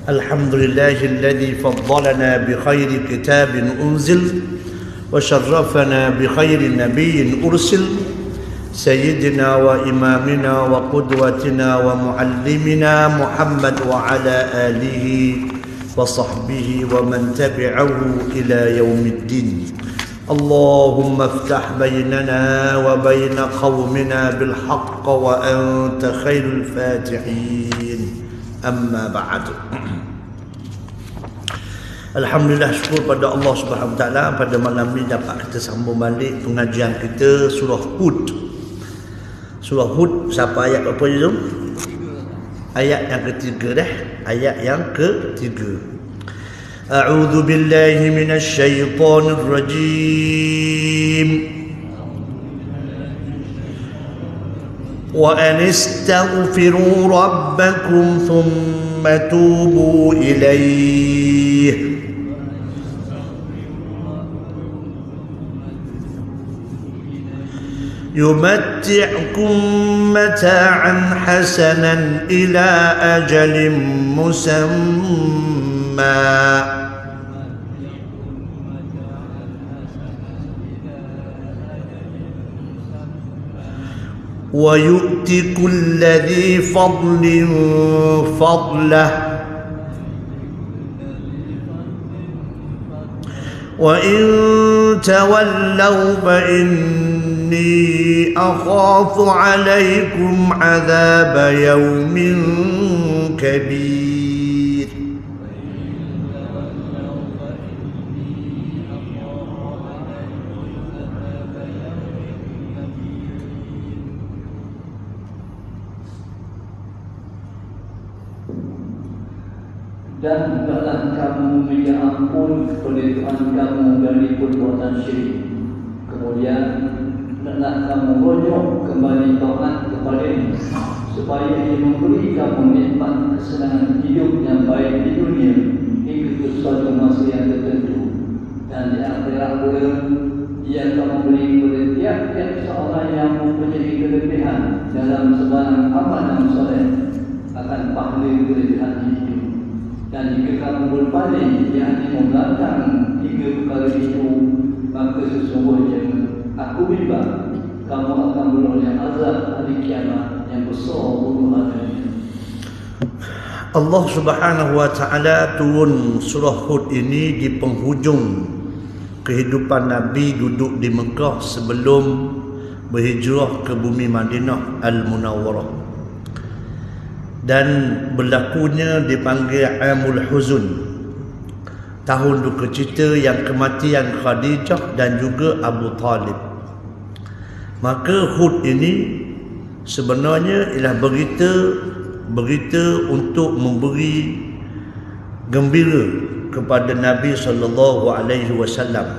الحمد لله الذي فضلنا بخير كتاب أنزل وشرفنا بخير نبي أرسل سيدنا وإمامنا وقدوتنا ومعلمنا محمد وعلى آله وصحبه ومن تبعه إلى يوم الدين. اللهم افتح بيننا وبين قومنا بالحق وأنت خير الفاتحين. أما بعد. Alhamdulillah, syukur pada Allah Subhanahu Wa Taala, pada malam ini dapat kita sambung balik pengajian kita surah Hud. Surah Hud siapa ayat apa je tu? Ayat yang ketiga dah, ayat yang ketiga. A'udzu billahi minasy syaithanir rajim. وأن استغفروا ربكم ثم توبوا إليه يمتعكم متاعا حسنا إلى أجل مسمى ويؤتي كل ذي فضل فضله وإن تولوا فإني أخاف عليكم عذاب يوم كبير. Dan hendaklah kamu minta ampun kepada Tuhan kamu dari perbuatan syirik. Kemudian hendaklah kamu rujuk kembali taat kepada-Nya, supaya Ia memberi kamu nikmat kesenangan hidup yang baik di dunia hingga ke suatu masa yang tertentu. Dan di akhirat pula Ia akan memberi kepada tiap-tiap seorang yang mempunyai kelebihan dalam sebarang amal yang soleh akan pahala kelebihan hidup. Dan jika kamu berpaling, yakni membelakang tiga perkara itu, maka sesungguhnya aku bimbang kamu akan beroleh azab hari kiamat yang besar huru-haranya. Allah Subhanahu Wa Taala turun surah Hud ini di penghujung kehidupan Nabi duduk di Mekah sebelum berhijrah ke bumi Madinah Al-Munawwarah. Dan berlakunya dipanggil Amul Huzun, tahun duka cita yang kematian Khadijah dan juga Abu Talib. Maka Hud ini sebenarnya ialah berita untuk memberi gembira kepada Nabi SAW.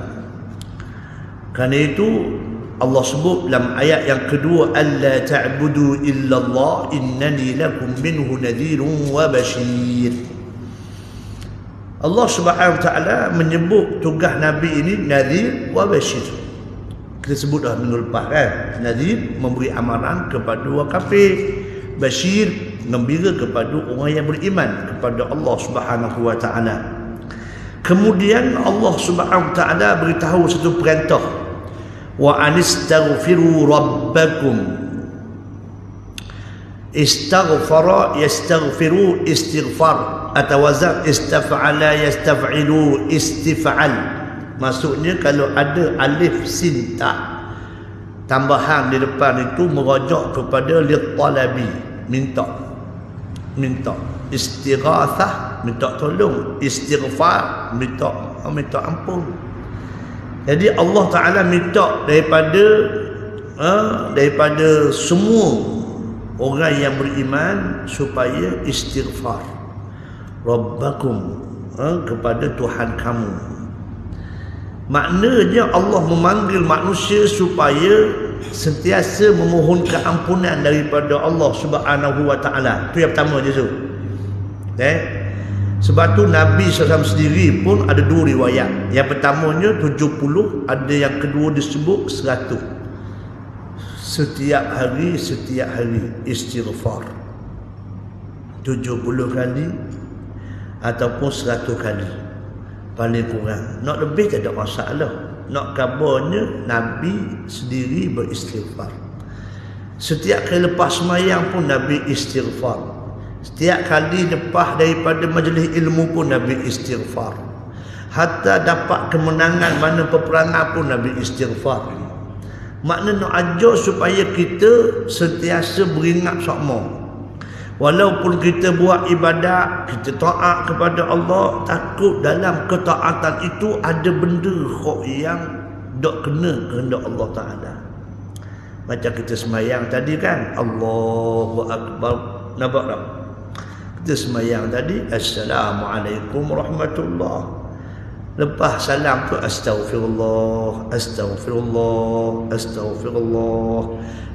Kerana itu Allah sebut dalam ayat yang kedua, alla ta'budu illallah innani lakum minhu nadhirun wa bashir. Allah Subhanahu Wa Taala menyebut tugas Nabi ini nadhir wa bashir. Kita sebut dah minggu lepas kan, nadhir memberi amaran kepada orang kafir, bashir gembira kepada orang yang beriman kepada Allah Subhanahu Wa Taala. Kemudian Allah Subhanahu Wa Taala beritahu satu perintah, wa anistaghfiru rabbakum. Istaghfara yastaghfiru istighfar, atau wazan istaf'ala yastaf'ilu istif'al. Maksudnya kalau ada alif sin ta tambahan di depan itu merujuk kepada litalabi, minta istighatsah, minta tolong, istighfar, minta ampun. Jadi Allah Ta'ala minta daripada semua orang yang beriman supaya istighfar Rabbakum, kepada Tuhan kamu. Maknanya Allah memanggil manusia supaya sentiasa memohon keampunan daripada Allah Subhanahu Wa Ta'ala. Itu yang pertama je tu. Sebab tu Nabi SAW sendiri pun ada dua riwayat. Yang pertamanya 70, ada yang kedua disebut 100. Setiap hari istighfar 70 kali. ataupun 100 kali paling kurang. Nak lebih tak ada masalah. Nak kabarnya Nabi sendiri beristighfar. Setiap kali lepas semayang pun Nabi istighfar. Setiap kali lepas daripada majlis ilmu pun Nabi istighfar. Hatta dapat kemenangan mana peperangan pun Nabi istighfar. Makna nak ajar supaya kita sentiasa beringat sama. Walaupun kita buat ibadat, kita taat kepada Allah, takut dalam ketaatan itu ada benda yang tak kena kehendak Allah Ta'ala. Macam kita semayang tadi kan, Allahu Akbar, nampak tak? Kita semayang tadi, Assalamualaikum warahmatullahi. Lepas salam tu Astaghfirullah, Astaghfirullah, Astaghfirullah.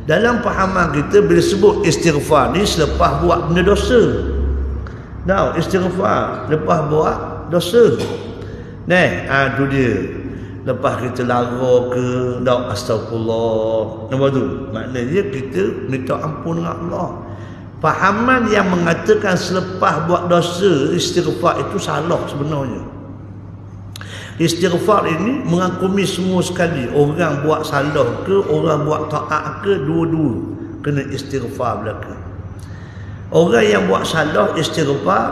Dalam pahaman kita bila sebut istighfar ni selepas buat benda dosa. Tahu istighfar lepas buat dosa. Tu dia. Lepas kita lara ke, dak astagfirullah. Nampak tu? Maknanya kita minta ampun dengan Allah. Pahaman yang mengatakan selepas buat dosa istighfar itu salah sebenarnya. Istighfar ini mengakumi semua sekali. Orang buat salah ke, orang buat taat ke, dua-dua kena istighfar belaka. Orang yang buat salah istighfar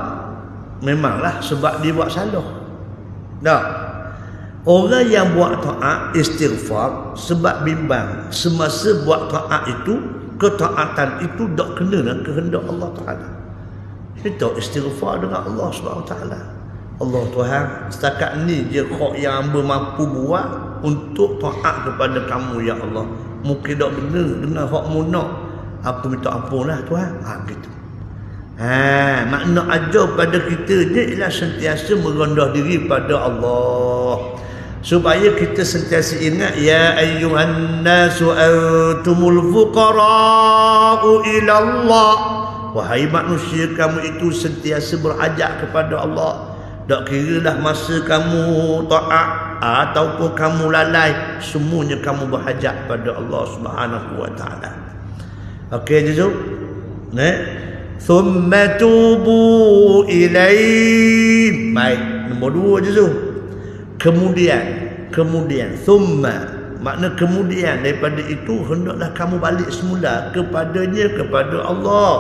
memanglah sebab dia buat salah. Tak? Orang yang buat taat istighfar sebab bimbang. Semasa buat taat itu, ketaatan itu tak kena dengan kehendak Allah Ta'ala. Kita istighfar dengan Allah SWT. Allah Tuhan, setakat ni je kau yang hamba mampu buat untuk taat kepada kamu ya Allah. Mungkin tak benar dengan hak mu nak, aku minta ampun lah Tuhan. Gitu. Makna ajar pada kita ni ialah sentiasa merendah diri pada Allah. Supaya kita sentiasa ingat, ya ayyuhan nasu antumul fuqara'u ila Allah. Wahai manusia, kamu itu sentiasa berhajat kepada Allah. Tak kiralah masa kamu taat ataupun kamu lalai, semuanya kamu berhajat pada Allah Subhanahu wa taala. Okey je tu. Thumma tubu ilaihi. Baik, nombor 2 je tu. Kemudian thumma makna kemudian daripada itu hendaklah kamu balik semula kepadanya, kepada Allah.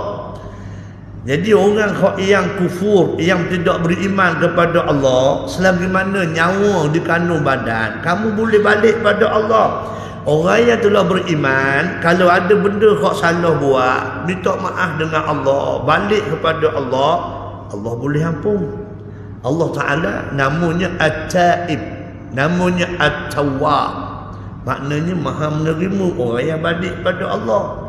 Jadi orang yang kufur, yang tidak beriman kepada Allah, selagi mana nyawa di kandung badan, kamu boleh balik pada Allah. Orang yang telah beriman, kalau ada benda hak salah buat, minta maaf dengan Allah, balik kepada Allah, Allah boleh ampun. Allah Ta'ala namanya At-Taib, namanya At-Tawwab. Maknanya maha menerima orang yang balik pada Allah.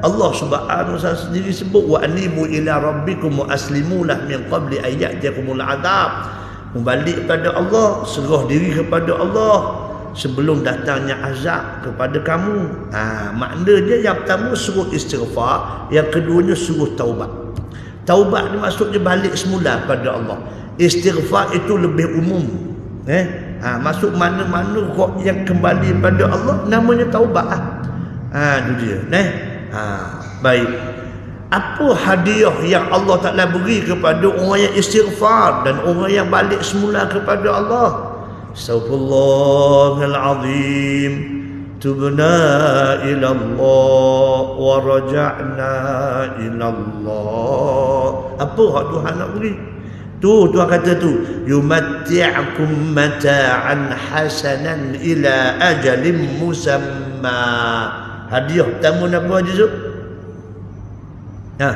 Allah Subhanahu wa taala sendiri sebut, wa anibu ila rabbikum wa aslimu lah min qabli an ya'tiyakumul adab. Membalik pada Allah, serah diri kepada Allah sebelum datangnya azab kepada kamu. Maknanya yang pertama suruh istighfar, yang keduanya suruh taubat. Taubat ni maksudnya balik semula pada Allah. Istighfar itu lebih umum. Masuk mana-mana roh yang kembali pada Allah namanya taubat. Itu dia. Baik. Apa hadiah yang Allah Ta'ala beri kepada orang yang istighfar dan orang yang balik semula kepada Allah? Astaghfirullahal azim, tubna ila Allah wa raja'na ila Allah. Apa hak Tuhan nak beri? Tuhan kata tu, yumatti'akum mata'an hasanan ila ajalin musamma. Hadiah pertama apa je tu? Dia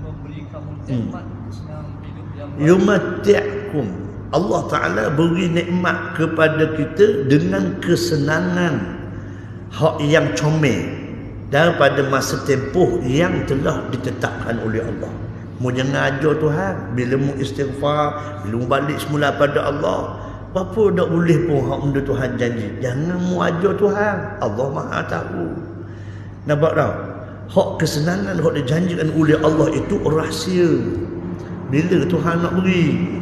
memberi kamu nikmat senang hidup yang yumatti'akum. Allah Ta'ala beri nikmat kepada kita dengan kesenangan hak yang comel daripada masa tempoh yang telah ditetapkan oleh Allah. Mu jangan ajar Tuhan bila mu istighfar, bila mu balik semula pada Allah, apa tak boleh pun hak benda Tuhan janji. Jangan mu ajar Tuhan. Allah Maha tahu. Nampak tak? Hak kesenangan hak dijanjikan oleh Allah itu rahsia. Bila Tuhan nak beri,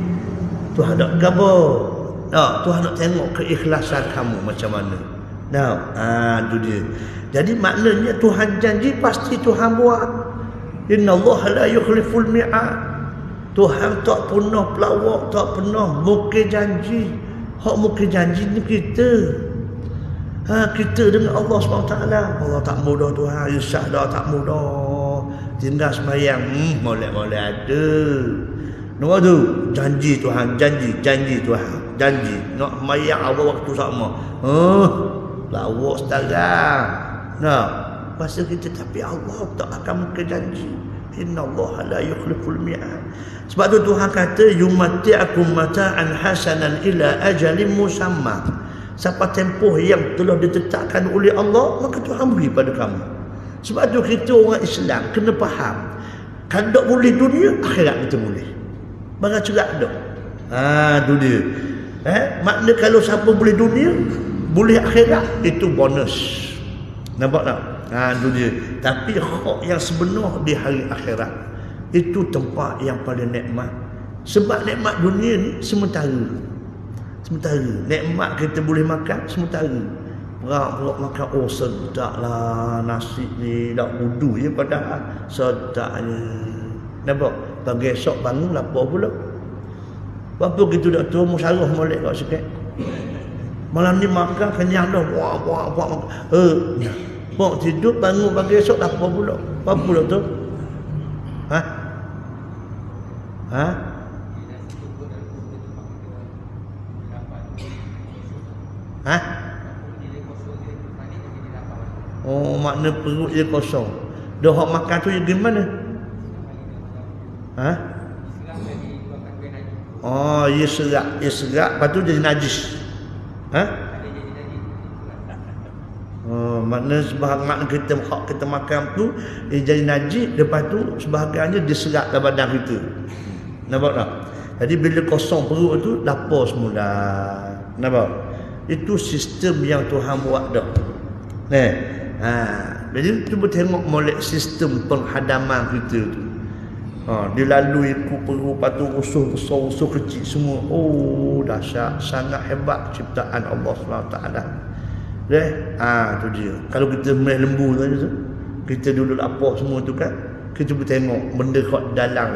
Tuhan nak gabar. Tuhan nak tengok keikhlasan kamu macam mana. Itu dia. Jadi maknanya Tuhan janji pasti Tuhan buat. Inna Allah la yukhliful mi'ad. Tuhan tak pernah pelawak, tak pernah mukir janji. Hak mukir janji ni kita. Kita dengan Allah SWT. Allah tak mudah Tuhan, Yusah dah tak mudah. Tinggal sembahyang, molek-molek ada. Nampak tu? Janji Tuhan, janji Tuhan, janji. Nak sembahyang awal waktu sama. Lawak sekarang. Nah, masa kita, tapi Allah tak akan mukir janji. Innallaha la yukhliful mi'ad. Sebab tu Tuhan kata yumati'akum mata'an hasanan ila ajalin musamma. Sampai tempoh yang telah ditetapkan oleh Allah, maka Tuhan beri pada kamu. Sebab tu kita orang Islam kena faham, kalau tak boleh dunia, akhirat kita boleh. Barang cerak dak. Tu dia. Makna kalau siapa boleh dunia, boleh akhirat, itu bonus. Nampak tak? Tu dia. Tapi hak yang sebenar di hari akhirat, itu tempat yang paling nikmat. Sebab nikmat dunia ni sementara. Nikmat kita boleh makan sementara. Perut makan, sedap lah nasi ni, dah wudu je padahal sedapnya. Nampak? Pagi esok bangun lapar pula. Apa gitu dah tu musarah molek kat sikit. Malam ni makan kenyang dah. Wah. Pok tidur bangun pagi esok lapar pula. Apa pula tu? Makna perut dia kosong. Dah hak makan tu dia gimana? Ia serak, lepas tu jadi najis. Makna sebahagian kita hak kita makan tu dia jadi najis, lepas tu sebahagiannya diserak dalam badan kita. Nampak tak? Jadi bila kosong perut tu lapar semula. Nampak? Itu sistem yang Tuhan buat dah. Jadi cuba tengok molek sistem penghadaman kita tu. Dilalui perut, patu usus besar, usus kecil semua. Dahsyat, sangat hebat ciptaan Allah SWT. Tu dia. Kalau kita main lembu tu, kita dulu lapar semua tu kan, kita cuba tengok benda kat dalam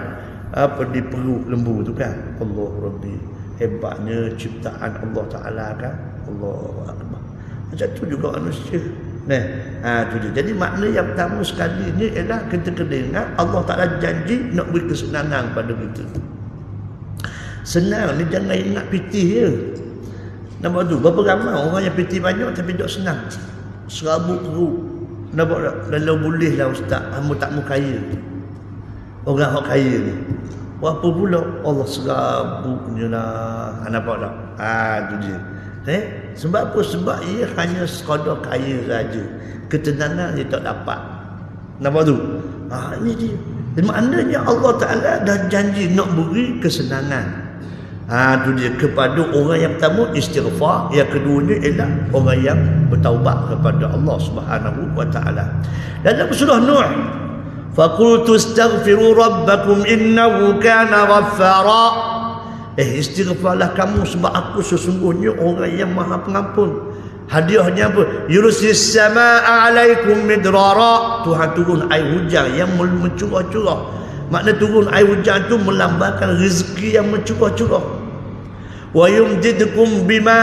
di perut lembu tu kan. Allah Rabbi, hebatnya ciptaan Allah Ta'ala kan. Allahu Akbar. Macam tu juga manusia. Tu dia. Jadi makna yang pertama sekali ni ialah kita kena ingat Allah Ta'ala janji nak beri kesenangan pada kita. Senang ni jangan ingat pitih je. Nampak tu? Berapa ramai orang yang pitih banyak tapi tak senang. Serabut perut. Nampak tak? Kalau boleh lah Ustaz, hamba tak mau kaya. Orang yang kaya ni. Apa pula? Allah serabutnya lah. Nampak tak? Tu dia. Sebab apa? Sebab ia hanya sekadar kaya saja. Ketenangan dia tak dapat. Nampak tu? Ini dia. Maknanya Allah Ta'ala dah janji nak beri kesenangan. Tu dia, kepada orang yang pertama istighfar, yang keduanya ialah orang yang bertaubat kepada Allah Subhanahu wa Ta'ala. Dalam surah Nuh, faqultu astaghfiru rabbakum innahu kana ghaffara. Istighfarlah kamu sebab aku sesungguhnya orang yang maha pengampun. Hadiahnya apa? Yursis samaa alaikum midrara. Tuhan turun air hujan yang mencurah-curah. Makna turun air hujan tu melambangkan rezeki yang mencurah-curah. Wa yumdidkum bima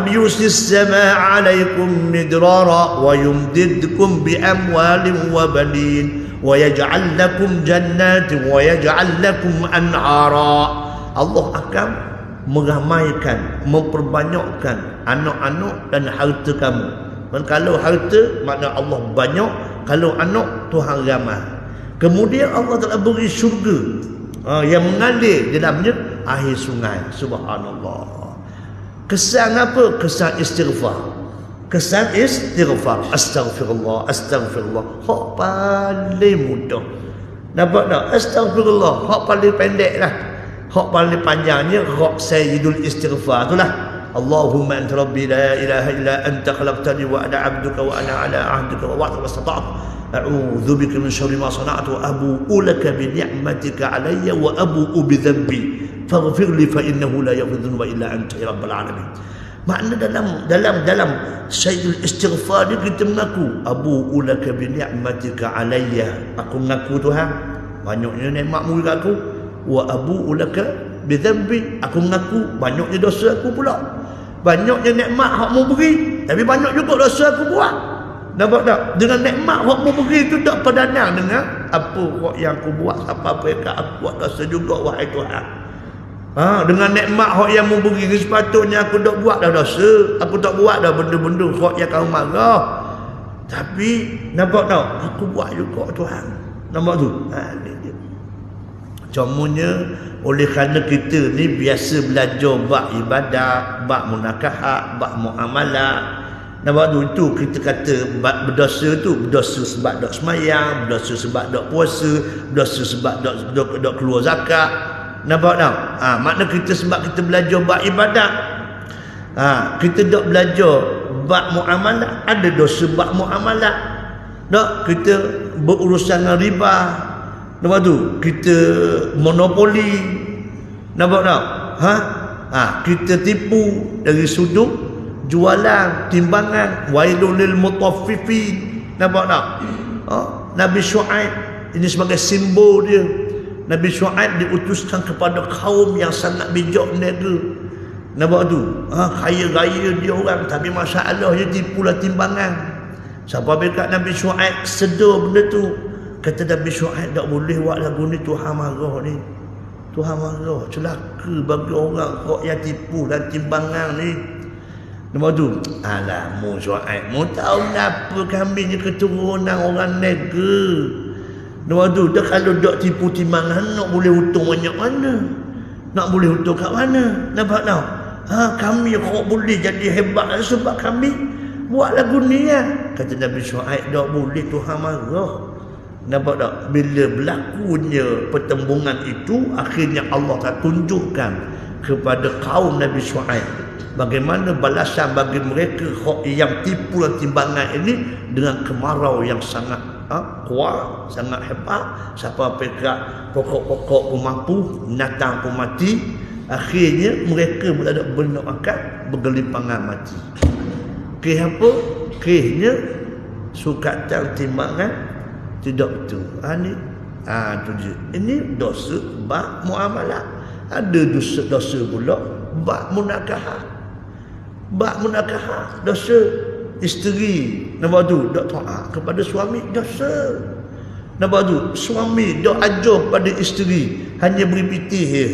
yursis samaa alaikum midrara wa yumdidkum bi amwalin wa banin wa yaj'al lakum jannatin wa yaj'al lakum anhara. Allah akan meramaikan, memperbanyakkan anak-anak dan harta kamu. Dan kalau harta, makna Allah banyak. Kalau anak, Tuhan ramai. Kemudian Allah telah beri syurga yang mengalir di dalamnya air sungai. Subhanallah. Kesan apa? Kesan istighfar. Kesan istighfar. Astaghfirullah, astaghfirullah. Hak paling mudah. Nampak tak? Astaghfirullah. Hak paling pendek lah. Hak paling panjangnya hak sayyidul istighfar itulah. Allahumma anta rabbi la ilaha illa anta khalaqtani wa ana 'abduka wa ana 'ala 'ahdika wa wa'dika mastata'tu a'udzu bika min syarri ma sana'tu wa abu'u laka bi ni'matika 'alayya wa abu'u bi dhanbi faghfir li fa innahu la yaghfiru dhunuba illa anta ya rabbal alamin. Makna dalam sayyidul istighfar ni kita mengaku abu'u laka bi ni'matika 'alayya. Aku mengaku Tuhan banyaknya nikmat-Mu dekat aku. wa abu'u laka bidhanbi, aku mengaku banyaknya dosa aku pula. Banyaknya nikmat hak mu beri, tapi banyak juga dosa aku buat. Nampak tak? Dengan nikmat hak mu beri itu tak padanan dengan apa hak yang aku buat. Apa mereka aku buat dosa juga wahai Tuhan. Dengan nikmat hak yang mu beri, sepatutnya aku tak buat dah dosa. Aku tak buat dah benda-benda hak yang kau marah. Tapi nampak tak? Aku buat juga Tuhan. Nampak tu? Ni dia. Contohnya, oleh kerana kita ni biasa belajar bab ibadat, bab munakahat, bab muamalah. Nampak tu? Itu kita kata bab berdosa tu. Berdosa sebab dok semayang, berdosa sebab dok puasa, berdosa sebab dok keluar zakat. Nampak tak? Makna kita sebab kita belajar bab ibadat. Kita dok belajar bab muamalah, ada dosa bab muamalah. Tak? Kita berurusan dengan riba. Nampak tu? Kita monopoli. Nampak tak? Kita tipu dari sudut jualan, timbangan. Wailul lil mutaffifin. Nampak tak? Nabi Syuaib ini sebagai simbol dia. Nabi Syuaib diutuskan kepada kaum yang sangat bijak niaga. Nampak tu? Kaya raya dia orang, tapi masalahnya tipulah timbangan. Siapa berkat Nabi Syuaib sedar benda tu. Kata Nabi Syuaib, tak boleh buat lagu ni, Tuhan marah ni. Tuhan marah, celaka bagi orang kok yang tipu dan timbangan ni. Nampak tu? Alamu Syuaib, mu tahu kenapa kami ni keturunan orang nega. Nampak tu? Dah kalau tak tipu timbangan, nak boleh untung banyak mana? Nak boleh untung kat mana? Nampak tak? Kami kok boleh jadi hebat sebab kami buat lagu ni ya. Kata Nabi Syuaib, tak boleh, Tuhan marah. Nampak tak? Bila berlakunya pertembungan itu, akhirnya Allah tak tunjukkan kepada kaum Nabi Syuaib bagaimana balasan bagi mereka yang tipu dan timbangan ini dengan kemarau yang sangat kuat, sangat hebat. Siapa pekat pokok-pokok pun mampu, binatang pun mati. Akhirnya mereka tak ada benar akal, bergelimpangan mati. Kes apa? Kesnya sukatan timbangan tidak betul. Tu je. Ini dosa bab muamalah. Ada dosa pula bab munakahat. Bab munakahat, dosa isteri. Nampak tu? Tak taat kepada suami, dosa. Nampak tu? Suami dak ajar pada isteri, hanya beri pitih je.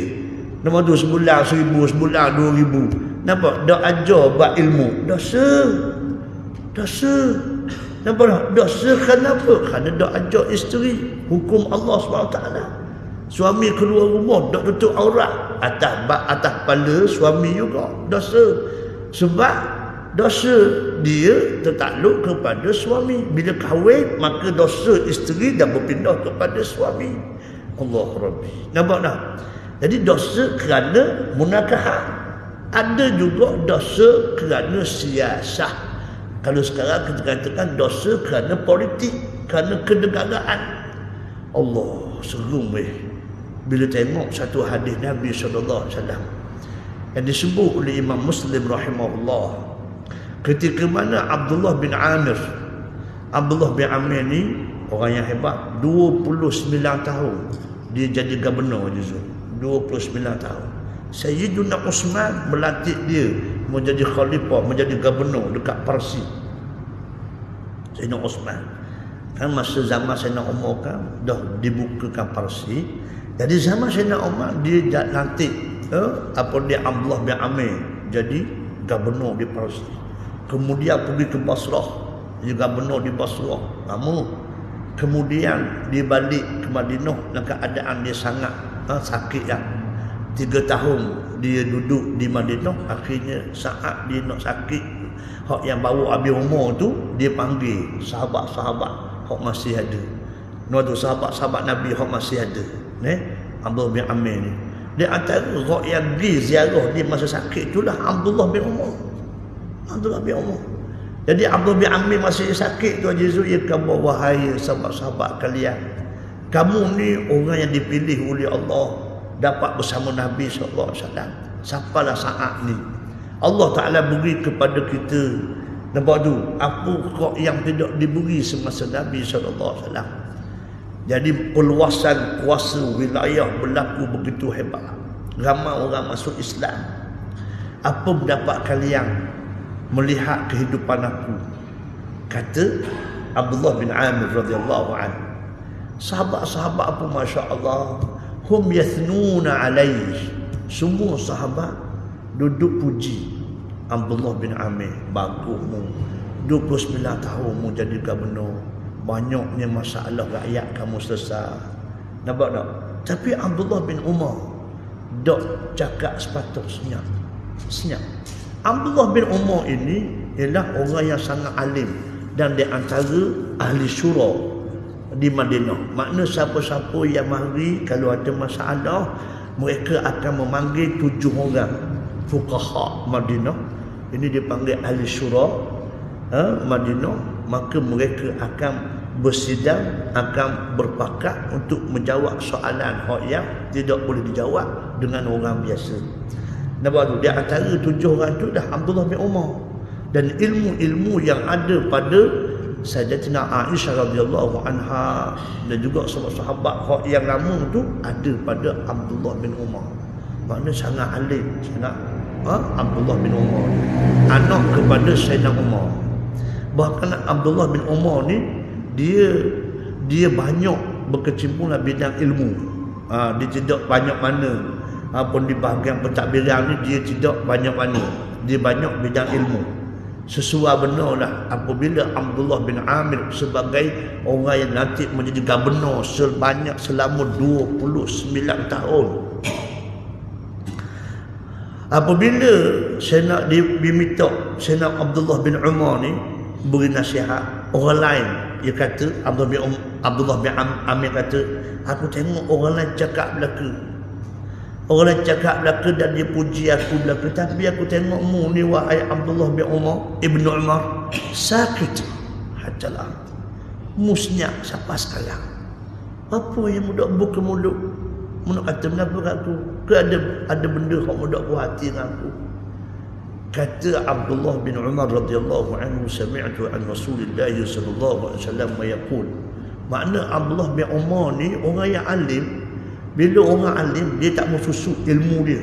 Nampak tu? Sebulan 1,000, sebulan 2,000. Nampak? Dak ajar bab ilmu, dosa. Dosa. Nampak tak? Dosa kenapa? Kerana dak ajar isteri hukum Allah SWT. Suami keluar rumah dak tutup aurat, atas kepala suami juga, dosa. Sebab dosa dia tertakluk kepada suami. Bila kahwin, maka dosa isteri dah berpindah kepada suami. Allah Rabbi. Nampak tak? Jadi dosa kerana munakahat. Ada juga dosa kerana siasah. Kalau sekarang kita katakan dosa kerana politik, kerana kenegaraan. Allah, serum bila tengok satu hadis Nabi SAW yang disebut oleh Imam Muslim rahimahullah, ketika mana Abdullah bin Amir ni orang yang hebat, 29 tahun dia jadi gubernur je. 29 tahun. Sayyiduna Uthman melantik dia menjadi khalifah, menjadi gubernur dekat Parsi. Sayyidina Uthman kan masa zaman Sayyidina Umar kan dah dibukakan Parsi. Jadi zaman Sayyidina Umar dia lantik dia Abdullah bin Amir jadi gubernur di Parsi. Kemudian pergi ke Basrah, jadi gubernur di Basrah lama. Kemudian dia balik ke Madinah dalam keadaan dia sangat sakit ya. 3 tahun dia duduk di Madinah. Akhirnya saat dia nak sakit, hak yang bawa Abi Umar tu, dia panggil sahabat-sahabat hak masih ada. Tu sahabat-sahabat Nabi hak masih ada. Abdullah bin Amir ni. Dia antara hak yang pergi ziarah dia masa sakit itulah Abdullah bin Umar. Abdullah bin Umar. Jadi Abdullah bin Amir masih sakit tu, Haji Zul, ia kata, wahai sahabat-sahabat kalian, kamu ni orang yang dipilih oleh Allah dapat bersama Nabi SAW. Sampalah saat ni Allah Ta'ala beri kepada kita, nampak tu, apa kok yang tidak diberi semasa Nabi SAW. Jadi perluasan kuasa wilayah berlaku begitu hebat. Ramai orang masuk Islam. Apa pendapat kalian melihat kehidupan aku? Kata Abdullah bin Amir radhiyallahu anhu. Sahabat-sahabat apa, masya-Allah, hum yathnuna alaihi. Semua sahabat duduk puji Abdullah bin Amir. Bagusmu, 29 tahun mu jadi gubernur. Banyaknya masalah rakyat kamu selesai. Nampak tak? Tapi Abdullah bin Umar dok cakap sepatutnya. Senyap. Abdullah bin Umar ini ialah orang yang sangat alim dan di antara ahli syura di Madinah. Makna siapa-siapa yang mari kalau ada masalah, mereka akan memanggil 7 orang fuqaha Madinah. Ini dipanggil ahli syura Madinah. Maka mereka akan bersidang, akan berpakat untuk menjawab soalan yang tidak boleh dijawab dengan orang biasa. Nampak tu? Di antara 7 orang tu dah Abdullah bin Umar. Dan ilmu-ilmu yang ada pada Sayyidatina Aisyah radhiyallahu anha dan juga sahabat-sahabat yang lama tu ada pada Abdullah bin Umar. Maknanya sangat alim, sangat Abdullah bin Umar, anak kepada Sayyidina Umar. Bahkan Abdullah bin Umar ni dia banyak berkecimpungan bidang ilmu. Dia tidak banyak mana pun di bahagian pentadbiran ni, dia tidak banyak mana. Dia banyak bidang ilmu. Sesuai benarlah apabila Abdullah bin Amir sebagai orang yang nanti menjadi gubernur selama 29 tahun. Apabila saya nak diminta, saya nak Abdullah bin Umar ni beri nasihat, orang lain dia kata, Abdullah bin Amir kata, aku tengok orang lain cakap belaka. Orang lain cakap belaka dan dia puji aku belaka. Tapi aku tengok mu ni wahai Abdullah bin Umar, Ibnu Umar, sakit hajalah. Mu senyap sampai sekarang. Apa yang mudak buka mulut? Mu nak kata kenapa aku? Ke ada benda yang mudak buat hati dengan aku? Kata Abdullah bin Umar radhiyallahu anhu, sami'tu an Rasulillah sallallahu alaihi wasallam yaqul. Makna Abdullah bin Umar ni orang yang alim. Bila orang alim dia tak mau susuk ilmu dia,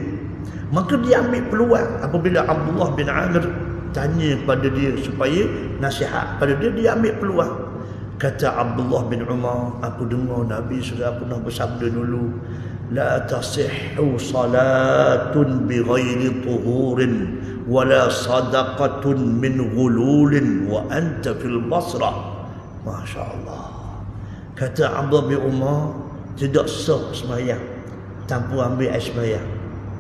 maka dia ambil peluang. Apabila Abdullah bin Amir tanya kepada dia supaya nasihat pada dia, dia ambil peluang. Kata Abdullah bin Umar, aku dengar Nabi sudah pernah bersabda dulu, la tasihhu salatun bighairi tuhurin wala sadaqatun min ghululin wa anta fil Basrah. Masya Allah. Kata Abdullah bin Umar, tidak sah semayang tanpa ambil air semayang.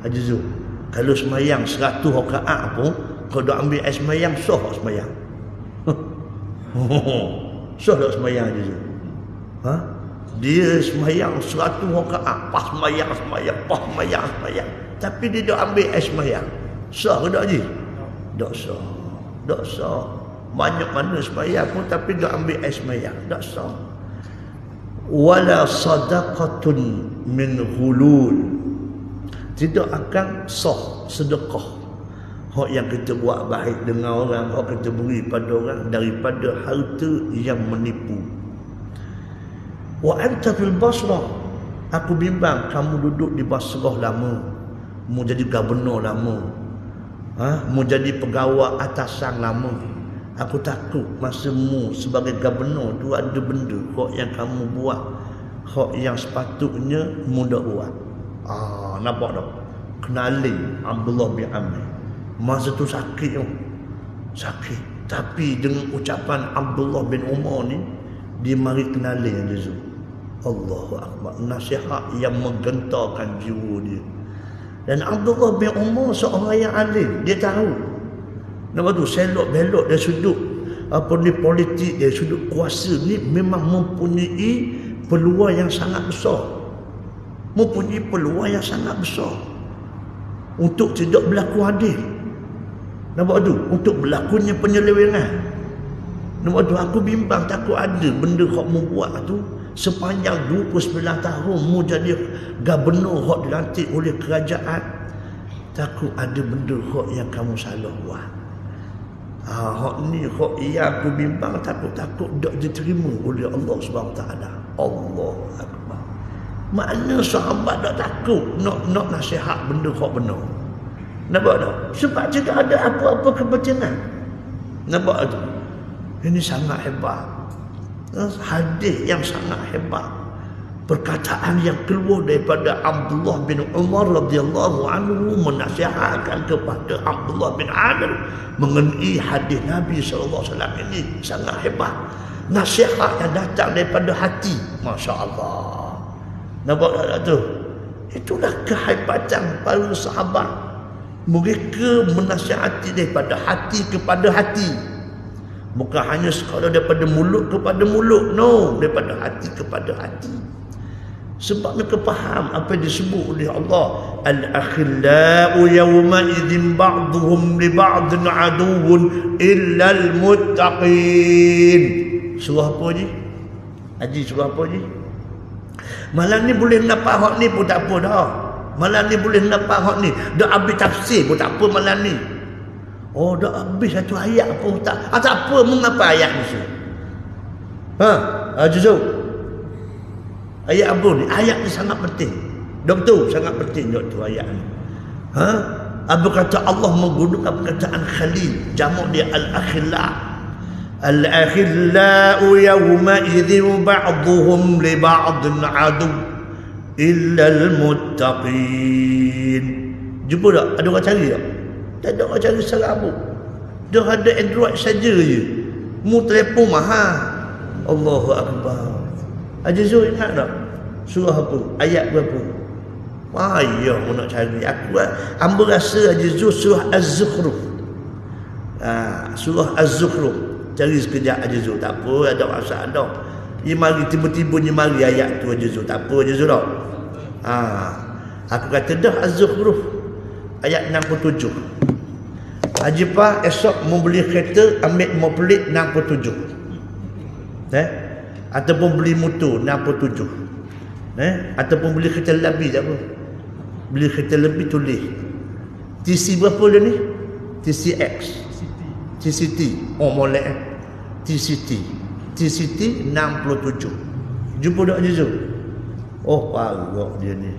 Haji Zul, kalau semayang 100 rakaat pun kalau ambil air semayang, sah semayang. Sah tak semayang Haji Zul? Dia semayang 100 rakaat, pas semayang, tapi dia tak ambil air semayang. Sah ke tak Haji? Tak sah. Tak sah. Banyak mana semayang pun tapi tak ambil air semayang. Tak sah. Wala sadaqatun min ghulul, tidak akan sah sedekah hak yang kita buat baik dengan orang, hak kita beri pada orang daripada harta yang menipu. Wa anta fil Basrah, aku bimbang kamu duduk di Basrah lama, mau jadi gubernur lama, mau jadi pegawai atasan lama. Aku takut masa mu sebagai gubernur tu ada benda hak yang kamu buat, hak yang sepatutnya mu dak buat. Nampak tak? Kenali Abdullah bin Amir. Masa tu sakit tu. Sakit. Tapi dengan ucapan Abdullah bin Umar ni, dia mari kenali yang dia. Allahu Akbar. Nasihat yang menggentarkan jiwa dia. Dan Abdullah bin Umar seorang yang alim. Dia tahu. Nampak tu, selok-belok dari sudut politik, dari sudut kuasa ni memang mempunyai peluang yang sangat besar. Mempunyai peluang yang sangat besar untuk tidak berlaku adil. Nampak tu, untuk berlakunya penyelewengan. Nampak tu, aku bimbang takut ada benda hak mu buat tu sepanjang 29 tahun mu jadi gubernur hak dilantik oleh kerajaan. Takut ada benda hak yang kamu salah buat. Hak ni hak yang aku bimbang, takut-takut tak diterima oleh Allah Subhanahu Wa Taala. Allah Akbar. Makna sahabat tak takut nak nasihat benda kok benar. Nampak tak? Sebab tidak ada apa-apa kepentingan. Nampak tu? Ini sangat hebat. Hadis yang sangat hebat. Perkataan yang keluar daripada Abdullah bin Umar radhiyallahu anhu menasihatkan kepada Abdullah bin Amir mengenai hadis Nabi sallallahu alaihi wasallam ini sangat hebat. Nasihat yang datang daripada hati, masya-Allah. Nampak tak tu? Itulah kehebatan para sahabat. Mereka menasihati daripada hati kepada hati. Bukan hanya sekadar daripada mulut kepada mulut, no, daripada hati kepada hati. Sebab mereka faham apa yang disebut oleh Allah, al-akhillau yawma idzin ba'dhum li ba'dhin aduwwun illa al-muttaqin. Surah apa ni? Haji surah apa ni? Malam ni boleh nampak hak ni pun tak apa dah. Malam ni boleh nampak hak ni. Dah habis tafsir pun tak apa malam ni. Oh, dah habis satu ayat pun tak. Tak apa, mengapa ayat ni? Juzuk. Ayat apa ni? Ayat ni sangat penting. Doktor, sangat penting doktor ayat ni. Apa kata Allah menggunakan perkataan khalil, jamak dia al-akhilla. Al-akhillau yawma idzin ba'dhum li ba'dhin adu illa al-muttaqin. Jumpa tak? Ada orang cari tak? Tak ada orang cari secara apa. Dia ada Android saja je. Mu telefon mahal. Allahu Akbar. Azizul ingat tak? Surah apa? Ayat berapa? Payah mu nak cari. Hamba rasa Azizul surah Az-Zukhruf. Surah Az-Zukhruf. Cari sekejap Azizul. Tak apa, ada masalah dah. Dia mari tiba-tiba ni mari ayat tu Azizul. Tak apa Azizul tak? Aku kata dah Az-Zukhruf ayat 67. Haji Pah esok membeli kereta ambil mopelit 67. Ataupun beli motor 67. Ataupun beli kereta lebih tak apa. Beli kereta lebih tulis TC berapa dia ni? TCX. TCT. Oh molek TCT. TCT 67. Jumpa tak Azizul? Oh parah dia ni.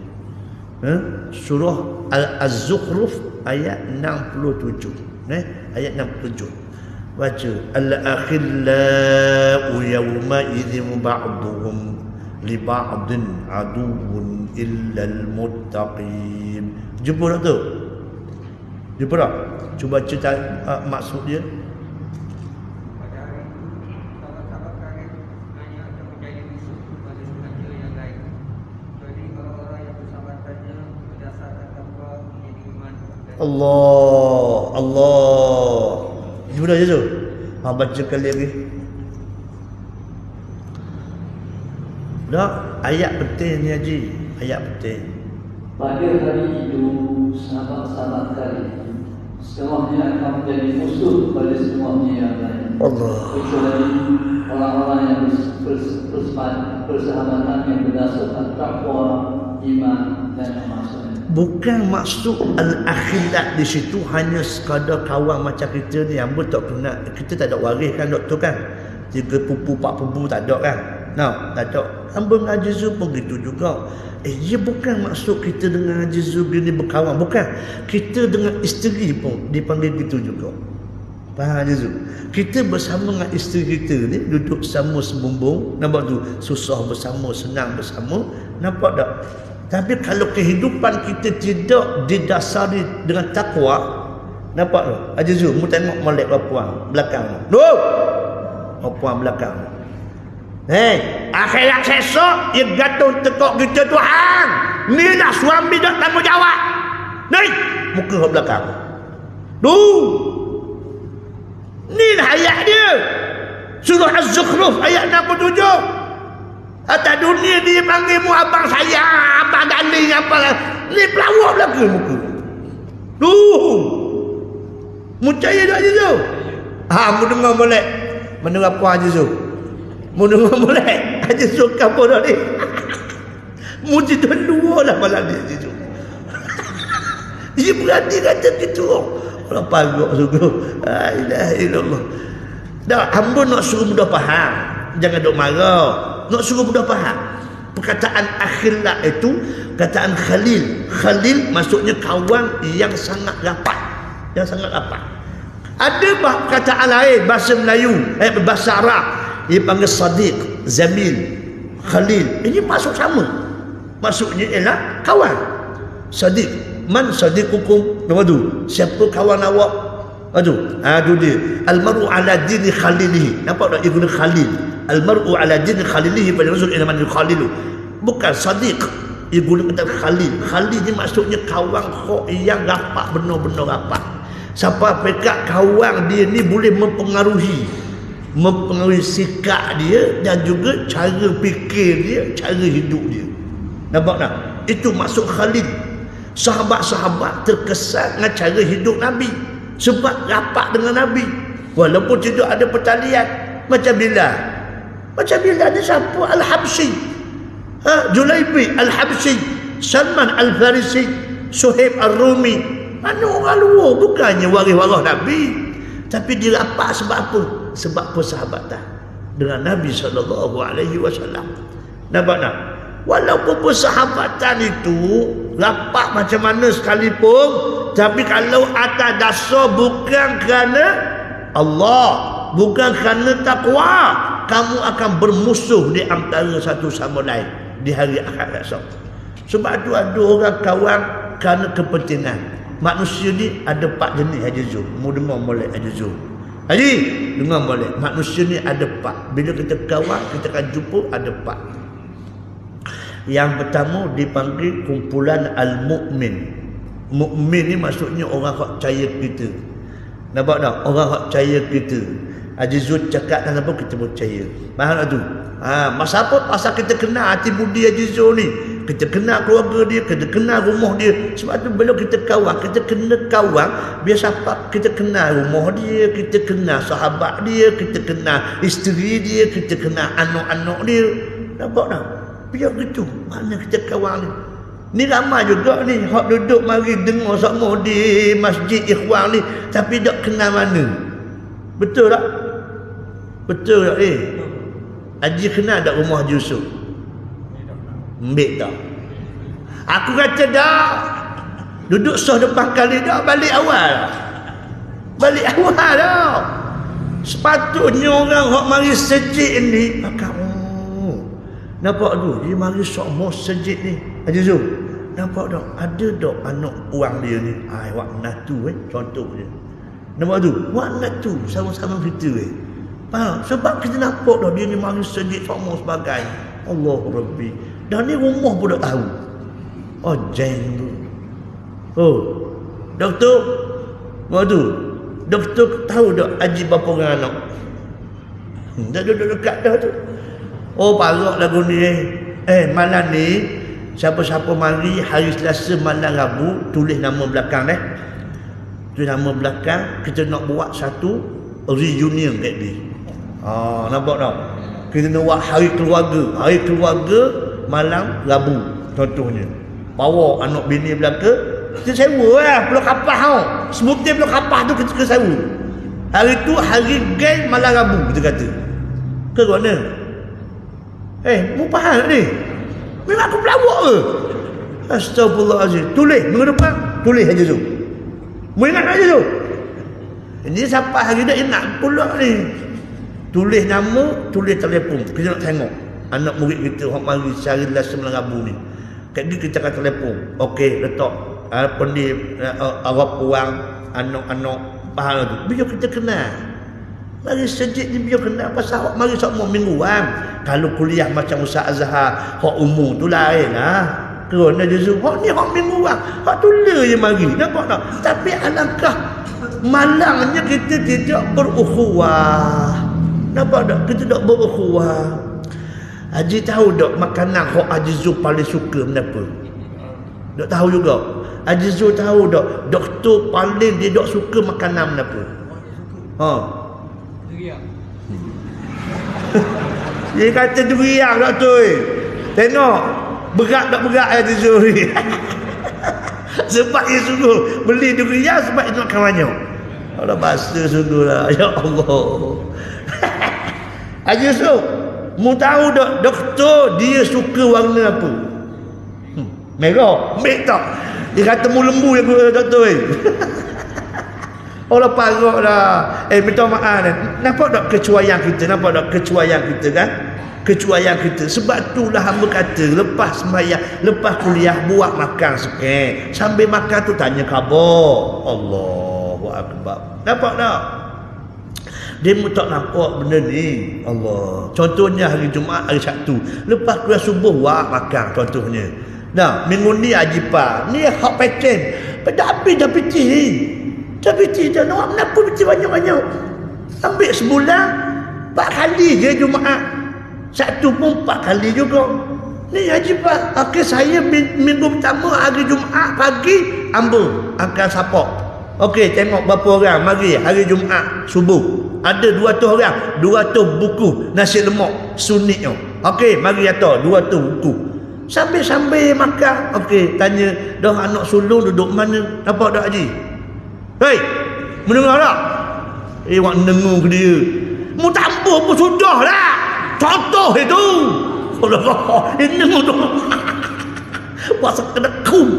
Surah Az-Zukhruf ayat 67. Ayat 67. Baca al-akhillau yawma idzin ba'dhum li ba'dhin aduwwun illa al-muttaqin. Jumpa tak tu? Jumpa tak? Cuba cerita maksud dia. Allah. Jumpa dah je tu? Baca kali lagi. Dah, ayat penting ni Haji. Ayat penting. Pada hari itu, sahabat-sahabat kalian semuanya akan menjadi musuh pada semuanya yang lain. Allah. Kecuali orang-orang yang persahabatan yang berdasarkan takwa, iman dan amal soleh. Bukan maksud al-akhillat di situ hanya sekadar kawan macam kita ni. Hamba tak kena, kita tak ada waris kan doktor kan. 3 pupu 4 pupu tak ada kan. Tak ada. Hamba dengan Haji Zul pun gitu juga. Dia bukan maksud kita dengan Haji Zul ni berkawan. Bukan. Kita dengan isteri pun dipanggil gitu juga. Faham Haji Zul? Kita bersama dengan isteri kita ni duduk sama sebumbung. Nampak tu? Susah bersama, senang bersama. Nampak tak? Tapi kalau kehidupan kita tidak didasari dengan takwa, nampak tak? Haji Zul, mu tengok molek perempuan belakang. Perempuan belakang. Akhirat sesok dia gantung tekok kita Tuhan. Ni dah suami dah tanggungjawab. Ni muka kat belakang. Ni dah ayat dia. Surah Az-Zukhruf ayat 67. Atas dunia dia panggil mu abang saya, abang darling apa. Ni pelawak belakang muka. Mu percaya tak Haji Zul? Mu dengar molek. Mendengar apa Haji Zul? Mu dengar molek. Haji Zul apa dah ni? Mu cerita dua lah malam ni Haji Zul. Dia berhati kata gitu. Orang pagak sungguh. La ilaha illallah. Dah, hamba nak suruh mudah faham. Jangan duk marah. Nak suruh budak faham. Perkataan akhillah itu kataan khalil. Khalil maksudnya kawan yang sangat rapat. Yang sangat rapat. Ada perkataan lain bahasa Melayu, bahasa Arab, dia panggil sadiq, zamil, khalil. Ini maksud sama. Maksudnya ialah kawan. Sadiq, man sadiqukum? Nama tu. Siapa kawan awak? Aduh, dia. Al-mar'u ala dini khalilihi. Nampak tak dia guna khalil? Al-mar'u ala dini khalilihi fa yanzur ila man yukhalilu. Bukan sadiq. Dia guna kata khalil. Khalil ni maksudnya kawan yang rapat, benar-benar rapat. Siapa pekat kawan dia ni boleh mempengaruhi sikap dia dan juga cara fikir dia, cara hidup dia. Nampak tak? Itu maksud khalil. Sahabat-sahabat terkesan dengan cara hidup Nabi sebab rapat dengan Nabi walaupun tidak ada pertalian. Macam Bilal ni siapa? Al-Habsyi, Julaibi Al-Habsyi, Salman Al-Farisi, Suhaib Al-Rumi. Mana orang luar, bukannya waris-waris Nabi, tapi dia rapat sebab apa? Sebab persahabatan dengan Nabi SAW. Nampak tak? Walaupun persahabatan itu rapat macam mana sekalipun, tapi kalau atas dasar bukan kerana Allah, bukan kerana takwa, kamu akan bermusuh di antara satu sama lain di hari akhirat. Sebab tu ada orang kawan kerana kepentingan. Manusia ni ada 4 jenis Haji Zul. Mu dengar molek Haji Zul. Haji, dengar molek. Manusia ni ada 4. Bila kita kawan, kita akan jumpa ada 4. Yang pertama dipanggil kumpulan al-mu'min. Mu'min ni maksudnya orang yang percaya kita. Nampak tak? Orang yang percaya kita. Haji Zul cakap dan apa kita percaya. Faham tak tu? Masa apa? Pasal kita kenal hati budi Haji Zul ni. Kita kenal keluarga dia, kita kenal rumah dia. Sebab tu bila kita kawan, kita kena kawan biar siapa kita kenal rumah dia, kita kenal sahabat dia, kita kenal isteri dia, kita kenal anak-anak dia. Nampak tak? Biar gitu. Mana kita kawan ni? Ni ramai juga ni hak duduk mari dengar sama di masjid ikhwan ni tapi tak kenal mana. Betul tak? Betul tak Haji kenal tak rumah Haji Yusuf? Ambil tak? Aku kata dah. Duduk sah depan kali dah. Balik awal dah. Sepatutnya orang yang mari sejid ni maka nampak tu dia mari sok sejid ni Haji Zul. Nampak tak? Ada tak anak orang dia ni wak natu contoh dia. Nampak tu? Wak natu sama-sama kita faham? Sebab kita nampak dah dia ni mari sejid sok sebagai Allah Rabbi. Dan ni rumah pun tak tahu. Jeng tu. Doktor. Waktu doktor tahu tak Haji berapa orang anak? Dah duduk dekat dah tu. Parok lagu ni. Malam ni siapa-siapa mari hari Selasa malam Rabu tulis nama belakang tulis nama belakang. Kita nak buat satu reunion kat dia. Nampak tak? Kita nak buat hari keluarga malam Rabu contohnya. Bawa anak bini belaka, kita sewa pulau kapal sebutir pulau kapal tu kita sewa. Hari tu hari gay malam Rabu kita kata. Ke mana? Mu faham tak ni? Memang aku pelawak ke? Astagfirullahaladzim. Tulis minggu depan, tulis aja tu. Mu ingat aja tu. Ini sampai hari dah ingat pula ni. Tulis nama, tulis telefon. Kita nak tengok anak murid kita yang mari sehari Selasa malam Rabu ni. Kat dia kita akan telefon. Okey, letak Arab orang, anak-anak faham tu. Biar kita kenal. Mari sejid ni biar kenal pasal mari semua mingguan. Kalau kuliah macam Ustaz Azhar, hak umum tu lain lah. Kerana juzuk hak ni hak mingguan. Hak tulis je mari. Nampak tak? Tapi alangkah malangnya kita tidak berukhuwah. Nampak tak? Kita tak berukhuwah. Haji tahu tak makanan hak Haji Zul paling suka kenapa? Tak tahu juga. Haji Zul tahu tak doktor paling dia tak suka makanan kenapa? Durian. Dia kata durian doktor. Tengok berat tak berat Haji Zul ni. Sebab dia sungguh beli durian sebab dia makan banyak. Allah bahasa sungguh lah. Ya Allah. Haji Yusuf, Mu tahu tak doktor dia suka warna apa? Merah. Ambil tak? Dia kata mu lembu yang guna doktor ni. Allah parok dah. Minta maaf ni. Nampak tak kecuaian kita? Nampak tak kecuaian kita kan? Kecuaian kita. Sebab itulah hamba kata lepas sembahyang, lepas kuliah buat makan sikit. Sambil makan tu tanya khabar. Allahu Akbar. Nampak tak? Dia pun tak nampak benda ni. Allah. Contohnya hari Jumaat, hari Sabtu. Lepas kuliah subuh buat makan contohnya. Nah, minggu ni Ajipah. Ni hak pattern. Pada habis dah peci ni. Dah peci dah. Nak kenapa peci banyak-banyak? Ambil sebulan 4 kali je Jumaat. Sabtu pun 4 kali juga. Ni Ajipah. Okey, saya minggu pertama hari Jumaat pagi ambil angkat sapok. Okey, tengok berapa orang mari hari Jumaat subuh. Ada 200 orang, 200 buku nasi lemak sunitnya. Okey, mari atas 200 buku. Sambil-sambil makan. Okey, tanya, dah anak sulung duduk mana? Nampak tak Haji? Hei, mendengar tak? Wak dengar ke dia. Mu tambah pun sudah lah. Contoh itu. Allah, ini mudah. Bahasa kena kum.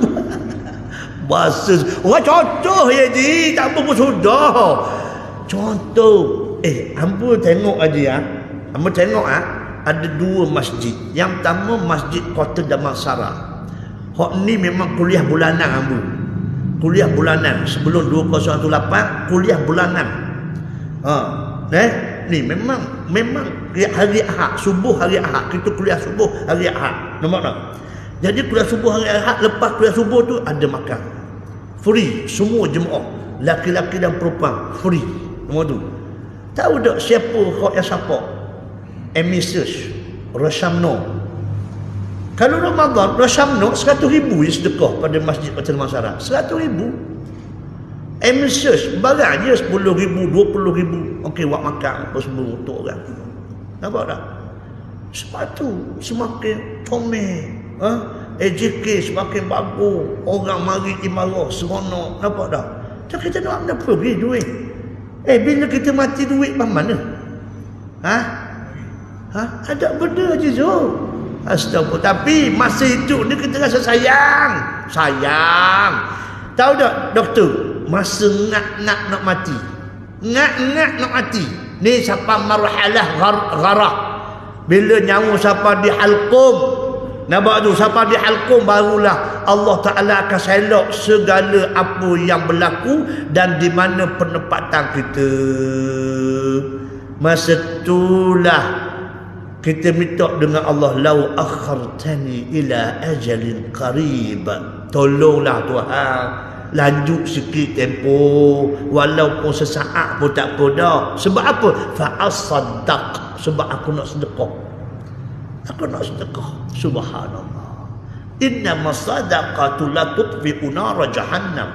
Bahasa, wah contoh ya Haji. Tambah pun sudah. Contoh. Hamba tengok aja ya. Hamba tengok ada 2 masjid. Yang pertama Masjid Kota Damansara. Hak ni memang kuliah bulanan hamba. Kuliah bulanan sebelum 2018 kuliah bulanan. Ni memang hari Ahad, subuh hari Ahad kita kuliah subuh hari Ahad. Nampak tak? Jadi kuliah subuh hari Ahad, lepas kuliah subuh tu ada makan. Free semua jemaah, laki-laki dan perempuan free. Semua tu. Tahu tak siapa hak yang support? Emisus Rasamno. Kalau Ramadan Rasamno 100,000 je sedekah pada Masjid Kota Damansara. 100,000. Emisus barang je 10,000, 20,000. Okey, buat makan apa semua untuk orang. Nampak tak? Sebab tu semakin comel, AJK semakin bagus. Orang mari imarah seronok. Nampak tak? Tak kita nak apa pergi duit. Bila kita mati duit mana? Ada benda je Zul. Astagfirullah. Tapi masa hidup ni kita rasa sayang. Tahu tak doktor? Masa ngak-ngak nak mati. Ngak-ngak nak mati. Ni siapa marhalah gharah. Bila nyawa siapa di halqum. Nampak tu, siapa di halqum barulah Allah Ta'ala akan selok segala apa yang berlaku dan di mana penempatan kita. Masa itulah kita minta dengan Allah, lau akhartani ila ajalin qarib. Tolonglah Tuhan, lanjut sikit tempoh, walaupun sesaat pun tak apa dah. Sebab apa? Fa'asaddaq. Sebab aku nak sedekah. Subhanallah. Innama sadaqatu la tutfi'u nara jahannam.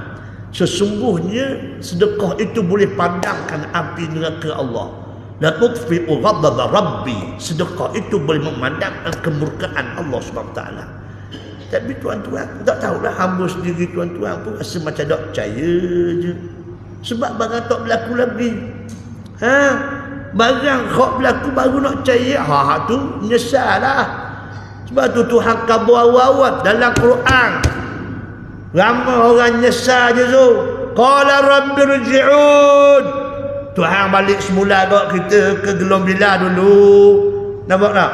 Sesungguhnya sedekah itu boleh padamkan api neraka Allah. La tutfi'u ghadab rabbi. Sedekah itu boleh memadamkan kemurkaan Allah SWT. Tapi tuan-tuan tak tahulah, hamba sendiri tuan-tuan pun rasa macam tak percaya je. Sebab barang tak berlaku lagi. Barang hak berlaku baru nak percaya. Tu menyesal lah. Sebab tu Tuhan kabar awal dalam Quran. Ramai orang nyesal je tu. Qala rabbi rji'un. Tuhan balik semula kat kita ke Gelong Bila dulu. Nampak tak?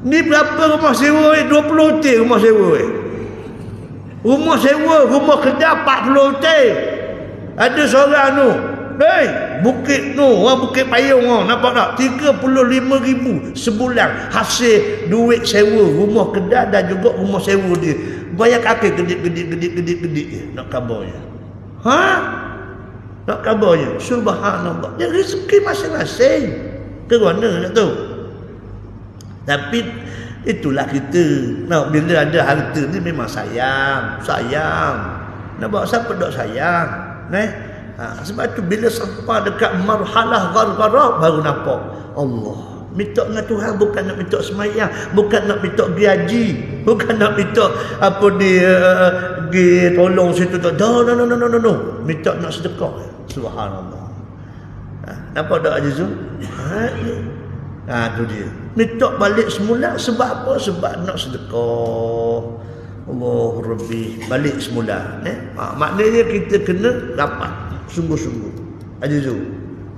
Ni berapa rumah sewa 20 hotel rumah sewa Rumah sewa, rumah kerja 40 hotel. Ada seorang tu, Bukit tu, Bukit Payung tu, nampak tak? 35,000 sebulan hasil duit sewa rumah kedai dan juga rumah sewa dia. Bayar kaki gedik nak kabarnya. Nak kabarnya. Subhanallah. Dia rezeki masing-masing. Ke mana nak tahu? Tapi itulah kita. Bila ada harta ni memang sayang. Nampak siapa tak sayang? Sebab tu bila sampai dekat marhalah ghargharah baru nampak Allah. Minta dengan Tuhan bukan nak minta semayang, bukan nak minta gaji, bukan nak minta apa dia tolong situ tak. No. Minta nak sedekah. Subhanallah. Nampak tak Azizul? Tu dia. Minta balik semula sebab apa? Sebab nak sedekah. Allah Rabbi, balik semula. Maknanya kita kena rapat sungguh-sungguh. Azizu.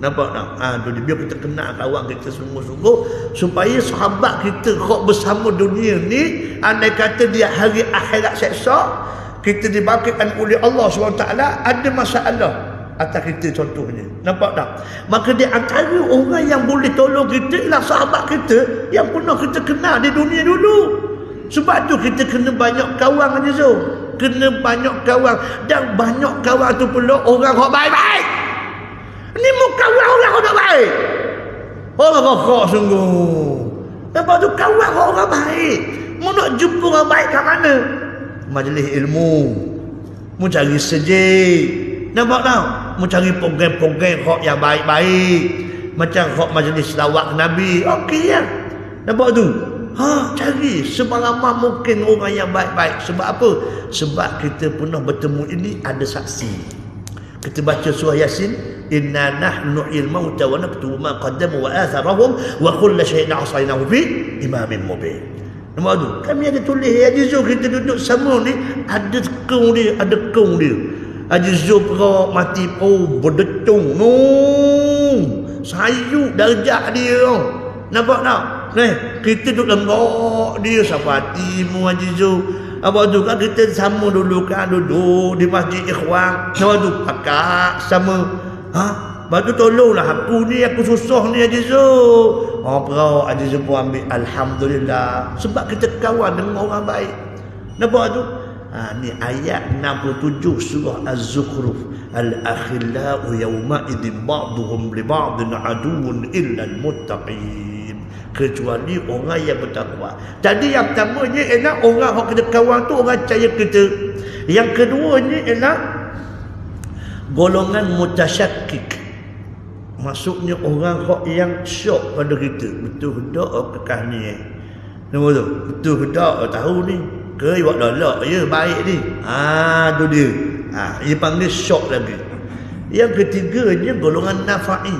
Nampak tak? Tu dia. Biar kita kenal kawan kita sungguh-sungguh supaya sahabat kita kok bersama dunia ni, andai kata dia hari akhirat seksa, kita dibangkitkan oleh Allah SWT, ada masalah atas kita contohnya. Nampak tak? Maka di antara orang yang boleh tolong kita ialah sahabat kita yang pernah kita kenal di dunia dulu. Sebab tu kita kena banyak kawan aja Zul. Kena banyak kawan. Dan banyak kawan tu pula orang yang baik-baik. Ni mau kawan orang yang baik. Orang kok sungguh. Nampak tu kawan orang baik. Mau nak jumpa orang baik kat mana? Majlis ilmu. Mau cari sejik. Nampak tak? Mau cari program-program hak yang baik-baik. Macam hak majlis selawat Nabi. Okey ya. Nampak tu? Cari sebaramah mungkin orang yang baik-baik. Sebab apa? Sebab kita pernah bertemu ini ada saksi. Kita baca surah Yasin, inna nahnu nuhyil mauta wa naktubu ma qaddamu wa atharahum wa kullu shay'in ahsaynahu fi imamin mubin. Nampak tu? Kami ada tulis Haji Zul, kita duduk sama ni, ada kong dia, ada kong dia. Haji Zul perak mati berdetung. Sayuk darjah dia. Nampak tak? Kita duduk lengok dia siapa hatimu Haji Zul. Apa tu kan kita sama dulu kan, duduk di masjid ikhwan. Nampak tu pakak sama. Lepas tu tolonglah aku ni, aku susah ni Haji Zul. Perak Haji Zul pun ambil alhamdulillah. Sebab kita kawan dengan orang baik. Nampak tu? Ni ayat 67 surah Az-Zukhruf. Al-akhillau yawma idzin ba'duhum li ba'din aduwwun illa al-muttaqin. Kecuali orang yang bertakwa. Jadi yang pertamanya ialah orang yang kita kawan tu orang percaya kita. Yang keduanya ialah golongan mutasyakkik. Maksudnya orang yang syok pada kita. Betul tak kekah ni Nampak tu? Betul tak tahu ni? Ke buat lalak je baik ni. Tu dia. Dia panggil syok lagi. Yang ketiganya golongan nafa'i.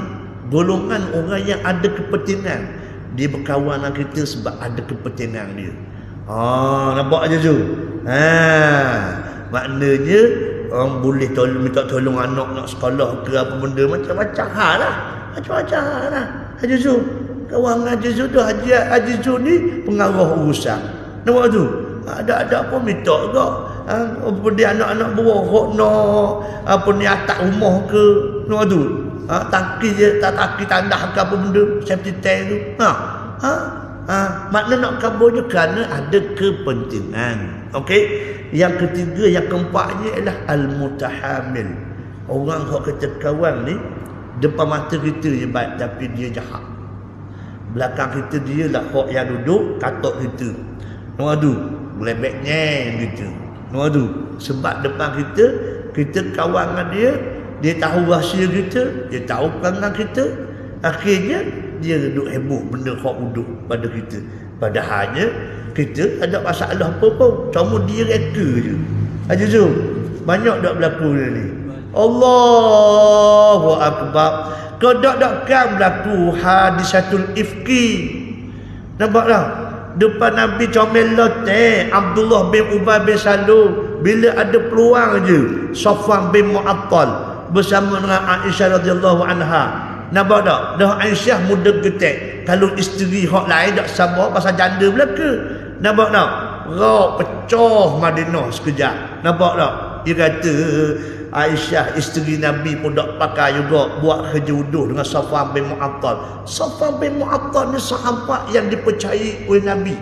Golongan orang yang ada kepentingan. Dia berkawan dengan kita sebab ada kepentingan dia. Nampak je tu. Maknanya orang boleh minta tolong anak nak sekolah ke apa benda macam-macam hal lah. Macam-macam hal lah. Haji Zul, kawan Haji Zul tu, Haji Zul ni pengarah urusan. Nampak tu? Ada apa minta ke? Apa dia anak-anak buah nak apa ni atas rumah ke? Nampak tu? Taki je, taki tandah ke apa benda safety tank tu. Makna nak kabarnya kerana ada kepentingan. Okey. Yang ketiga, yang keempatnya ialah al-mutahamil. Orang yang kita kawan ni depan mata kita je baik tapi dia jahat. Belakang kita dia lah hak yang duduk katok kita. Nampak tu? Belebeknya gitu. Nampak tu? Sebab depan kita kawan dengan dia. Dia tahu rahsia kita, dia tahu perangai kita. Akhirnya dia duduk heboh benda hak duduk pada kita. Padahalnya kita ada masalah apa pun, cuma dia reka je. Haji Zul, banyak dak berlaku ni. Allahu akbar. Kau dak kan berlaku hadisatul ifki. Nampak tak? Depan Nabi comel lote Abdullah bin Ubay bin Salul, bila ada peluang je Safwan bin Mu'attal bersama dengan Aisyah radhiyallahu anha. Nampak tak? Dah Aisyah muda getek. Kalau isteri hak lain tak sabar pasal janda belaka. Nampak tak? Rok pecah Madinah sekejap. Nampak tak? Dia kata Aisyah isteri Nabi pun tak pakai juga buat kerja uduh dengan Safwan bin Mu'attal. Safwan bin Mu'attal ni sahabat yang dipercayai oleh Nabi.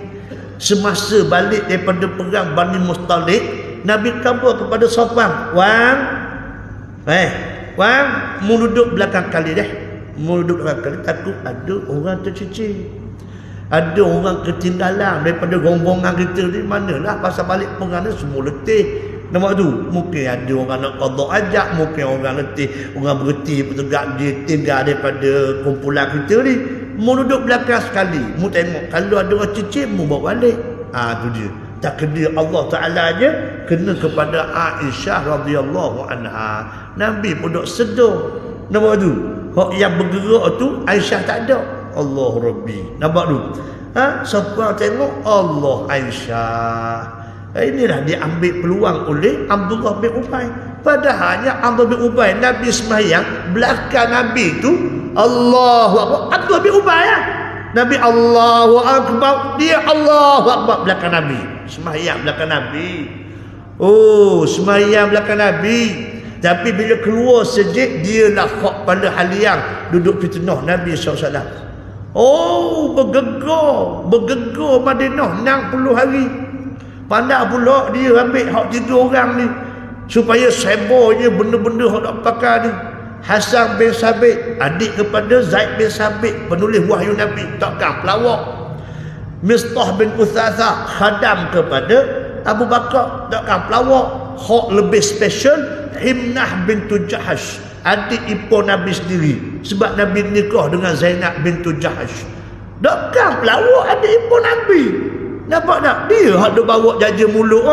Semasa balik daripada perang Bani Mustalik, Nabi khabar kepada Safwan, Wang, mu duduk belakang kali dah. Mu duduk belakang kali, takut ada orang tercicir. Ada orang ketinggalan daripada rombongan kita ni. Manalah pasal balik perang ni semua letih. Nampak tu? Mungkin ada orang nak qada ajak, mungkin orang letih, orang berhenti bertegak dia tinggal daripada kumpulan kita ni. Mu duduk belakang sekali. Mu tengok kalau ada orang cicir, mu bawa balik. Tu dia. Takdir Allah Ta'ala je kena kepada Aisyah radhiyallahu anha. Nabi pun dok sedar. Nampak tu? Hak yang bergerak tu Aisyah tak ada. Allah Rabbi. Nampak tu? Siapa tengok Allah Aisyah. Inilah diambil peluang oleh Abdullah bin Ubay. Padahalnya Abdullah bin Ubay, Nabi sembahyang, belakang Nabi tu Allahu Akbar. Abdullah bin Ubay Nabi Allahu Akbar, dia Allahu Akbar belakang Nabi. Sembahyang belakang Nabi. Oh, sembahyang belakang Nabi. Tapi bila keluar sejid, dia lah hak pada haliang duduk fitnah Nabi SAW. Oh, bergegar Madinah 60 hari. Pandai pula dia ambil hak 3 orang ni supaya sebornya benda-benda hak nak pakai ni. Hasan bin Sabit, adik kepada Zaid bin Sabit, penulis wahyu Nabi, takkan pelawak. Mistah bin Utsatha, khadam kepada Abu Bakar, takkan pelawak. Hak lebih special, Himnah bintu Jahash, adik ipar Nabi sendiri, sebab Nabi nikah dengan Zainab bintu Jahash. Takkan pelawak adik ipar Nabi. Nampak tak? Dia hak dia bawa jaja mulut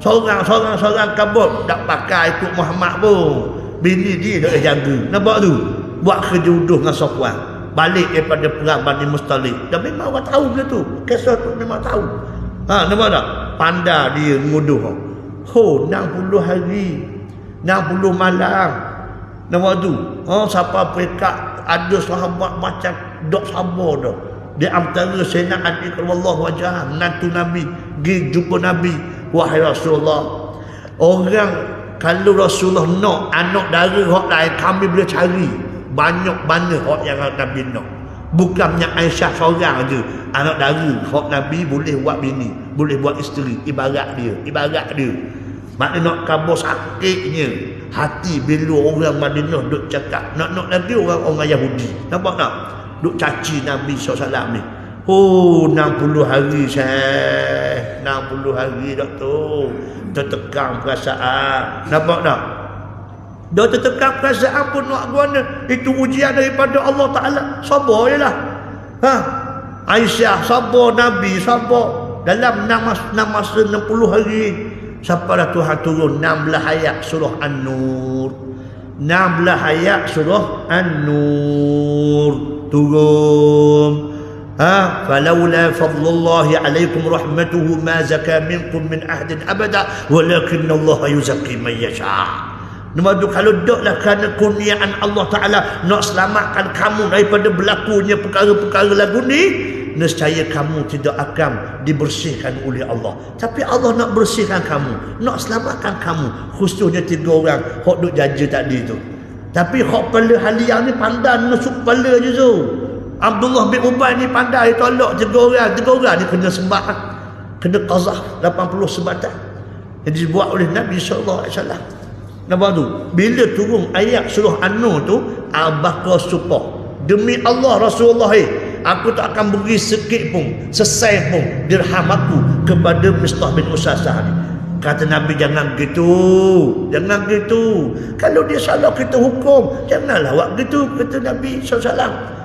Sorang kabut, tak pakai ikut Muhammad pun. Bini dia dah jaga. Nampak tu? Buat kerja uduh dengan Safwan. Balik daripada perang Bani Mustalik. Dan memang orang tahu benda tu. Kisah tu memang tahu. Nampak tak? Pandai dia nguduh. 60 hari. 60 malam. Nampak tu? Siapa pekat ada sahabat macam dok sabar dah. Di antara Sayyidina Ali karramallahu wajhah, menantu Nabi, pergi jumpa Nabi. Wahai Rasulullah, orang kalau Rasulullah nak anak dara hak lain, kami boleh cari banyak mana hak yang Nabi nak. Bukannya Aisyah seorang aja anak dara hak Nabi boleh buat bini, boleh buat isteri. Ibarat dia. Maknanya nak kabar sakitnya hati bila orang Madinah duk cakap nak lagi orang Yahudi. Nampak tak? Duk caci Nabi SAW ni. 60 hari Syekh. 60 hari dah tu. Tertekan perasaan. Nampak tak? Dah tertekan perasaan pun nak guna. Itu ujian daripada Allah Ta'ala. Sabar je lah. Aisyah sabar, Nabi sabar. Dalam 6 masa 60 hari. Sampai dah Tuhan turun 16 ayat surah An-Nur. 16 ayat surah An-Nur turun. فلولا فضل الله عليكم رحمته ما زكى منكم من عهد أبدا ولكن الله يزكي من يشاء. Nampak kalau doklah kerana kurniaan Allah Ta'ala nak selamatkan kamu daripada berlakunya perkara-perkara lagu ni, nescaya kamu tidak akan dibersihkan oleh Allah. Tapi Allah nak bersihkan kamu, nak selamatkan kamu, khususnya 3 orang hok duk jaja tadi tu. Tapi hok kepala haliang ni pandai nusuk kepala je tu. Abdullah bin Ubay ni pandai tolak 3 orang ni kena sembah, kena qazah 80 sebatan yang dibuat oleh Nabi SAW. Nampak tu? Bila turun ayat surah An-Nur tu, Al-Baqarah supah, demi Allah Rasulullah, aku tak akan beri sikit pun, sesai pun dirham aku kepada Mistah bin Usasah ni. Kata Nabi, jangan gitu. Kalau dia salah kita hukum, janganlah buat gitu, kata Nabi SAW.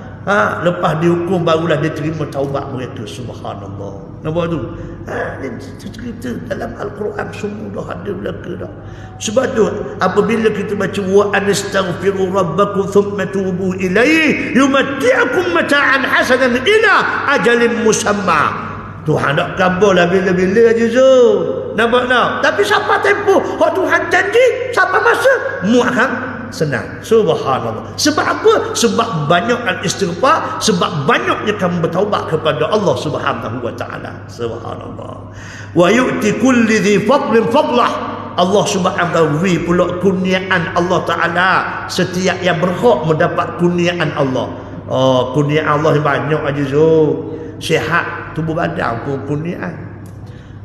Lepas dihukum barulah dia terima taubat mereka. Subhanallah. Nampak tu? Dia cerita dalam Al-Quran semua dah ada belaka dah. Sebab tu apabila kita baca wa anastaghfiru rabbakum thumma tubu ilaihi yumatti'ukum mata'an hasanan ila ajalin musamma. Tuhan nak kabarlah bila-bila je tu. Nampak tak? Tapi siapa tempoh hak Tuhan janji, siapa masa mu akan senang. Subhanallah. Sebab apa? Sebab banyak al-istighfar, sebab banyaknya kamu bertaubat kepada Allah Subhanahu wa taala. Subhanallah. Wa yu'ti kulli dhi fadlin fadlah. Allah Subhanahu wa taala beri pula kurniaan Allah Taala. Setiap yang berhak mendapat kurniaan Allah. Kurniaan Allah banyak aja tu. Sihat tubuh badan pun kurniaan.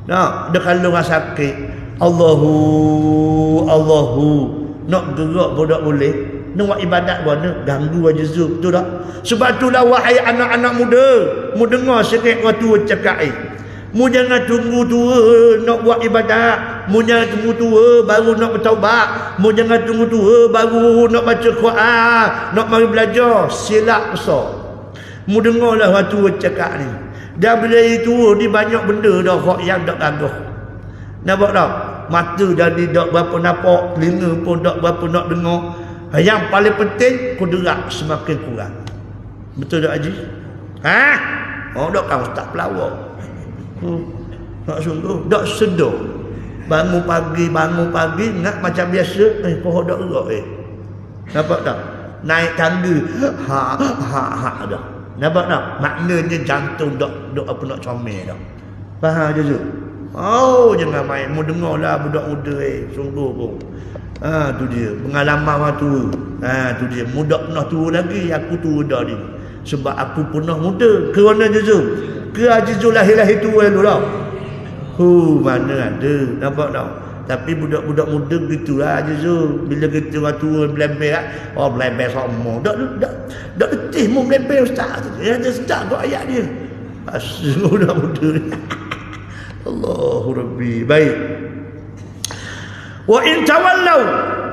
Nah, dia kalau orang sakit, Allahu nak gerak pun tak boleh, nak buat ibadat pun nak ganggu aja tu, betul tak? Sebab itulah wahai anak-anak muda, mu dengar sikit orang tua cakap, mu jangan tunggu tua nak buat ibadat, mu jangan tunggu tua baru nak bertaubat, mu jangan tunggu tua baru nak baca Quran, nak mari belajar. Silap besar. Mu dengarlah orang tua cakap ni. Dan bila itu dia banyak benda dah yang tak gagah. Nampak tak? Mata jadi tak berapa nampak, telinga pun tak berapa nak dengar. Yang paling penting, kudarat semakin kurang. Betul tak Haji? Oh, dok kamu tak pelawak. Tak sungguh, dok sedar. Bangun pagi nak macam biasa, pohon dok gerak Nampak tak? Naik tangga, dah. Nampak tak? Maknanya jantung dok apa nak comel dah. Faham je tu? Oh, jangan main. Mu dengarlah budak muda sungguh pun. Tu dia pengalaman orang tua. Tu dia muda pernah tua lagi, aku tua dah ni. Sebab aku pernah muda. Kerana Juzul. Ke Juzul lahir-lahir tua dulu dah. Mana ada. Nampak tak? Tapi budak-budak muda gitulah Juzul. Bila kita orang tua belembel, belembel sama. Tak letih mu belembel ustaz. Dia ada sedap kau ayat dia. Asyik budak muda ni. Allahu Rabbi. Baik. Wa in tawallaw,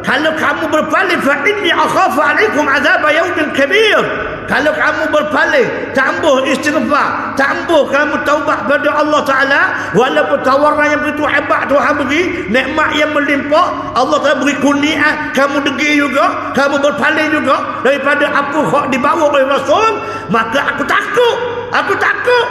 kalau kamu berpaling, fa inni akhafu alaikum azab yaumin kabir. Kalau kamu berpaling, tambah istighfar, tambah kamu taubat pada Allah Taala, walaupun tawaran yang begitu hebat Tuhan beri, nikmat yang melimpah, Allah Taala beri kurnia, kamu degil juga, kamu berpaling juga daripada apa hak dibawa oleh Rasul, maka aku takut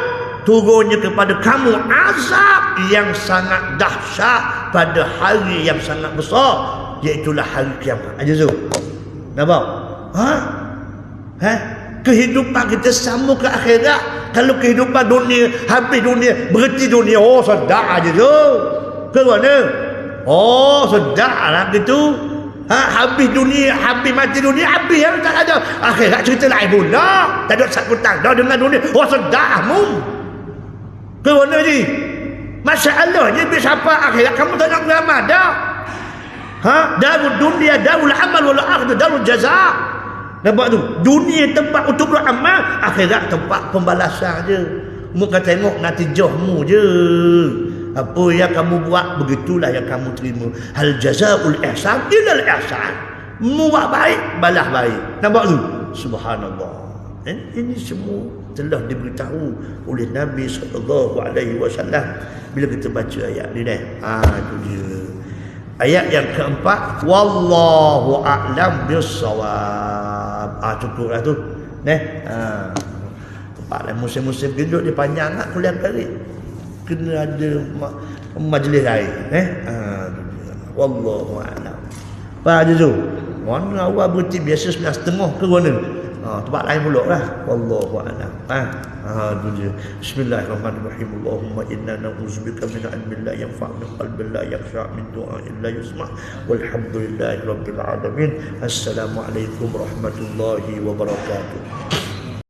turunnya kepada kamu azab yang sangat dahsyat pada hari yang sangat besar, iaitulah hari kiamat. Aja tu. Nampak? Kehidupan kita sama ke akhirat. Kalau kehidupan dunia, habis dunia, berhenti dunia, sedap aja tu. Ke mana? Sedap lah gitu. Habis dunia, habis mati dunia, habis yang tak ada. Akhirat cerita lain pula. Tak ada sangkutan dah dengan dunia. Sedap mu. Ke mana ni? Masalahnya bila sampai akhirat kamu tak nak beramal dah. Darul dunia, darul amal, wal akhirah darul jaza. Nampak tu? Dunia tempat untuk beramal, akhirat tempat pembalasan je. Mu kata tengok natijahmu je. Apa yang kamu buat, begitulah yang kamu terima. Hal jazaul ihsan illa al ihsan. Mu buat baik, balas baik. Nampak tu? Subhanallah. Ini semua telah diberitahu oleh Nabi SAW bila kita baca ayat ni itu dia. Ayat yang keempat, wallahu a'lam bis-shawab. Cukuplah tu. Tempat lain musim-musim gendut dia panjang nak kuliah kali. Kena ada majlis lain. Wallahu a'lam. Faham je tu? Mana awal berhenti biasa 9:30 ke mana? Tempat lain pula lah. Wallahu a'lam. Tu dia. Bismillahirrahmanirrahim. Allahumma inna na'udzubika min ilmin la yanfa' min qalbin la yakhsha' min du'a'in la yusma'. Walhamdulillahi rabbil alamin. Assalamualaikum warahmatullahi wabarakatuh.